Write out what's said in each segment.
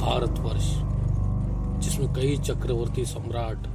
भारतवर्ष, जिसमें कई चक्रवर्ती सम्राट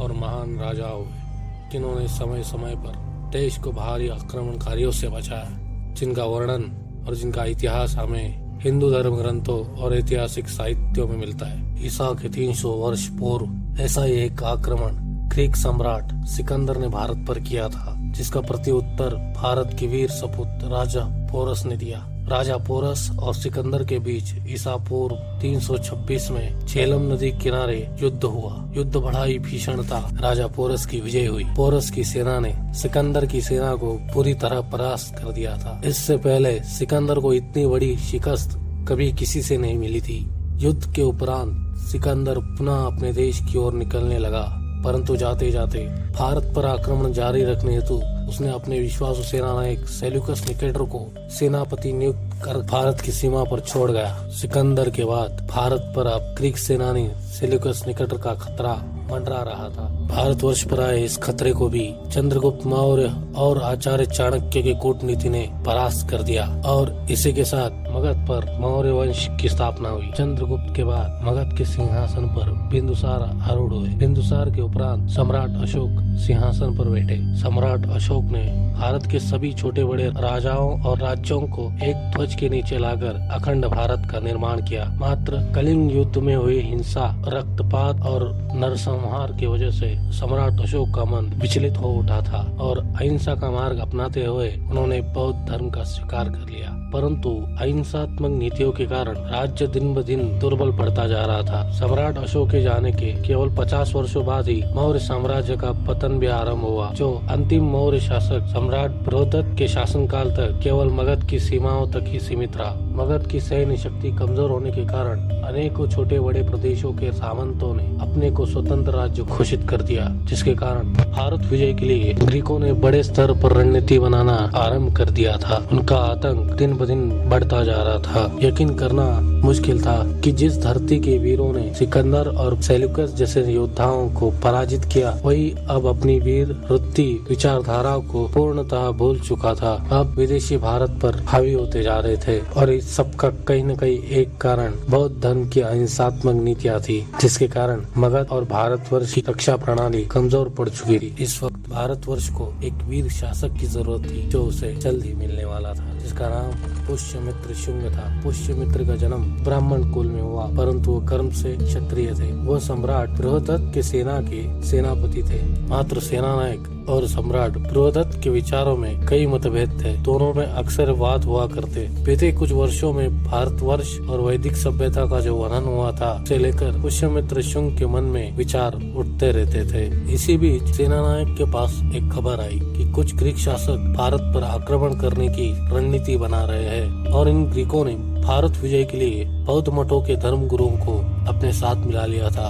और महान राजा हुए, जिन्होंने समय समय पर देश को भारी आक्रमणकारियों से बचाया, जिनका वर्णन और जिनका इतिहास हमें हिंदू धर्म ग्रंथों और ऐतिहासिक साहित्यों में मिलता है। ईसा के 300 वर्ष पूर्व ऐसा ही एक आक्रमण ग्रीक सम्राट सिकंदर ने भारत पर किया था, जिसका प्रत्युत्तर भारत के वीर सपूत राजा पोरस ने दिया। राजा पोरस और सिकंदर के बीच ईसा पूर्व 326 में झेलम नदी किनारे युद्ध हुआ। युद्ध बड़ा ही भीषण था। राजा पोरस की विजय हुई। पोरस की सेना ने सिकंदर की सेना को पूरी तरह परास्त कर दिया था। इससे पहले सिकंदर को इतनी बड़ी शिकस्त कभी किसी से नहीं मिली थी। युद्ध के उपरांत सिकंदर पुनः अपने देश की ओर निकलने लगा, परंतु जाते जाते भारत पर आक्रमण जारी रखने हेतु उसने अपने विश्वासु सेनानायक सेल्यूकस निकेटर को सेनापति नियुक्त कर भारत की सीमा पर छोड़ गया। सिकंदर के बाद भारत पर अब ग्रीक सेनानी सेल्यूकस निकेटर का खतरा मंडरा रहा था। भारतवर्ष पर आए इस खतरे को भी चंद्रगुप्त मौर्य और आचार्य चाणक्य के कूटनीति ने परास्त कर दिया और इसी के साथ मगध पर मौर्य वंश की स्थापना हुई। चंद्रगुप्त के बाद मगध के सिंहासन पर बिंदुसार आरूढ़ हुए। बिंदुसार के उपरांत सम्राट अशोक सिंहासन पर बैठे। सम्राट अशोक ने भारत के सभी छोटे बड़े राजाओं और राज्यों को एक ध्वज के नीचे लाकर अखंड भारत का निर्माण किया। मात्र कलिंग युद्ध में हुई हिंसा, रक्तपात और नरसंहार की वजह से सम्राट अशोक का मन विचलित हो उठा था और अहिंसा का मार्ग अपनाते हुए उन्होंने बौद्ध धर्म का स्वीकार कर लिया। परंतु अहिंसात्मक नीतियों के कारण राज्य दिन ब दिन दुर्बल पड़ता जा रहा था। सम्राट अशोक के जाने के केवल 50 वर्षों बाद ही मौर्य साम्राज्य का पतन भी आरंभ हुआ। जो अंतिम मौर्य शासक सम्राट बृहदत्त के शासनकाल तक केवल मगध की सीमाओं तक ही सीमित रहा। मगध की सैन्य शक्ति कमजोर होने के कारण अनेकों छोटे बड़े प्रदेशों के सामंतों ने अपने को स्वतंत्र राज्य घोषित कर दिया, जिसके कारण भारत विजय के लिए ग्रीकों ने बड़े स्तर पर रणनीति बनाना आरंभ कर दिया था। उनका आतंक दिन ब दिन बढ़ता जा रहा था। यकीन करना मुश्किल था कि जिस धरती के वीरों ने सिकंदर और सेल्यूकस जैसे योद्धाओं को पराजित किया, वही अब अपनी वीर वृत्ति विचारधारा को पूर्णतः भूल चुका था। अब विदेशी भारत पर हावी होते जा रहे थे और इस सबका कहीं न कहीं एक कारण बौद्ध धर्म की अहिंसात्मक नीतियाँ थी, जिसके कारण मगध और भारतवर्ष की रक्षा प्रणाली कमजोर पड़ चुकी थी। इस वक्त भारतवर्ष को एक वीर शासक की जरूरत थी, जो उसे जल्द ही मिलने वाला था, जिसका नाम पुष्यमित्र शुंग था। पुष्यमित्र का जन्म ब्राह्मण कुल में हुआ, परंतु वो कर्म से क्षत्रिय थे। वो सम्राट बृहदत्त के सेना के सेनापति थे। मात्र सेनानायक और सम्राट बृहदत्त के विचारों में कई मतभेद थे। दोनों में अक्सर वाद हुआ करते। बीते कुछ वर्षों में भारतवर्ष और वैदिक सभ्यता का जो वर्णन हुआ था, उसे लेकर पुष्यमित्र शुंग के मन में विचार उठते रहते थे। इसी बीच सेनानायक के पास एक खबर आई कि कुछ ग्रीक शासक भारत पर आक्रमण करने की रणनीति बना रहे हैं और इन ग्रीकों ने भारत विजय के लिए बौद्ध मठों के धर्म गुरुओं को अपने साथ मिला लिया था।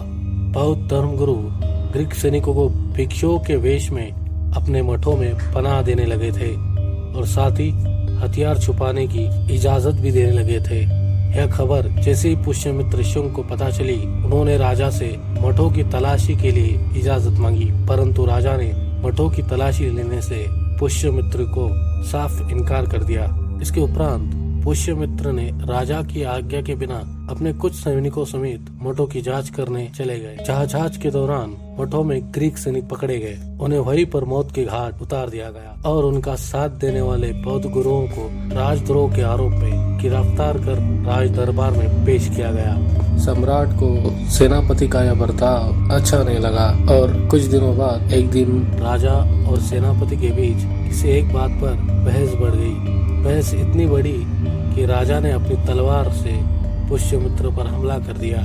बौद्ध धर्म गुरु ग्रीक सैनिकों को भिक्षुओं के वेश में अपने मठों में पनाह देने लगे थे और साथ ही हथियार छुपाने की इजाजत भी देने लगे थे। यह खबर जैसे ही पुष्यमित्र शुंग को पता चली, उन्होंने राजा से मठों की तलाशी के लिए इजाजत मांगी, परंतु राजा ने मठों की तलाशी लेने से पुष्यमित्र को साफ इनकार कर दिया। इसके उपरांत पुष्यमित्र ने राजा की आज्ञा के बिना अपने कुछ सैनिकों समेत मठों की जांच करने चले गए। जांच के दौरान मठों में ग्रीक सैनिक पकड़े गए। उन्हें वहीं पर मौत के घाट उतार दिया गया और उनका साथ देने वाले बौद्ध गुरुओं को राजद्रोह के आरोप में गिरफ्तार कर राज दरबार में पेश किया गया। सम्राट को सेनापति का यह बर्ताव अच्छा नहीं लगा और कुछ दिनों बाद एक दिन राजा और सेनापति के बीच किसी एक बात पर बहस बढ़ गई। बहस इतनी बड़ी कि राजा ने अपनी तलवार से पुष्यमित्र पर हमला कर दिया,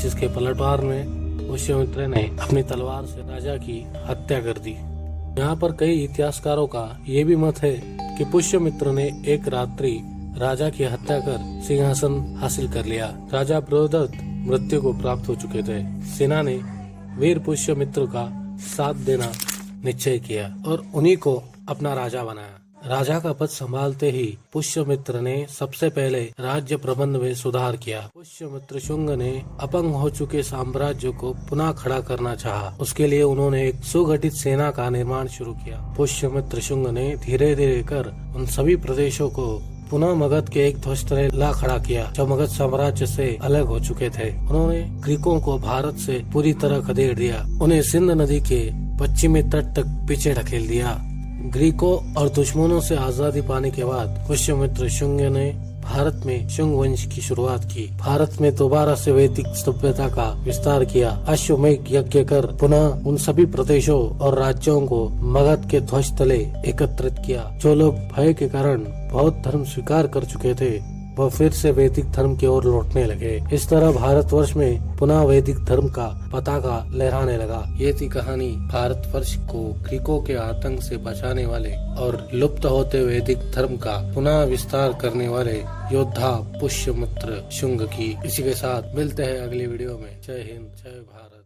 जिसके पलटवार में पुष्यमित्र ने अपनी तलवार से राजा की हत्या कर दी। यहाँ पर कई इतिहासकारों का ये भी मत है कि पुष्यमित्र ने एक रात्रि राजा की हत्या कर सिंहासन हासिल कर लिया। राजा बृहदत्त मृत्यु को प्राप्त हो चुके थे। सेना ने वीर पुष्यमित्र का साथ देना निश्चय किया और उन्हीं को अपना राजा बनाया। राजा का पद संभालते ही पुष्यमित्र ने सबसे पहले राज्य प्रबंध में सुधार किया। पुष्यमित्र शुंग ने अपंग हो चुके साम्राज्य को पुनः खड़ा करना चाहा। उसके लिए उन्होंने एक सुगठित सेना का निर्माण शुरू किया। पुष्यमित्र शुंग ने धीरे धीरे कर उन सभी प्रदेशों को पुनः मगध के एक ध्वस्त ने ला खड़ा किया जो मगध साम्राज्य से अलग हो चुके थे। उन्होंने ग्रीकों को भारत से पूरी तरह खदेड़ दिया, उन्हें सिंध नदी के पश्चिमी तट तक पीछे ढकेल दिया। ग्रीकों और दुश्मनों से आजादी पाने के बाद पुष्यमित्र शुंग ने भारत में शुंग वंश की शुरुआत की। भारत में दोबारा से वैदिक सभ्यता का विस्तार किया। अश्वमेध यज्ञ कर पुनः उन सभी प्रदेशों और राज्यों को मगध के ध्वज तले एकत्रित किया। जो लोग भय के कारण बौद्ध धर्म स्वीकार कर चुके थे वह फिर से वैदिक धर्म की ओर लौटने लगे। इस तरह भारतवर्ष में पुनः वैदिक धर्म का पताका लहराने लगा। ये थी कहानी भारतवर्ष को ग्रीकों के आतंक से बचाने वाले और लुप्त होते वैदिक धर्म का पुनः विस्तार करने वाले योद्धा पुष्यमित्र शुंग की। इसी के साथ मिलते हैं अगली वीडियो में। जय हिंद, जय भारत।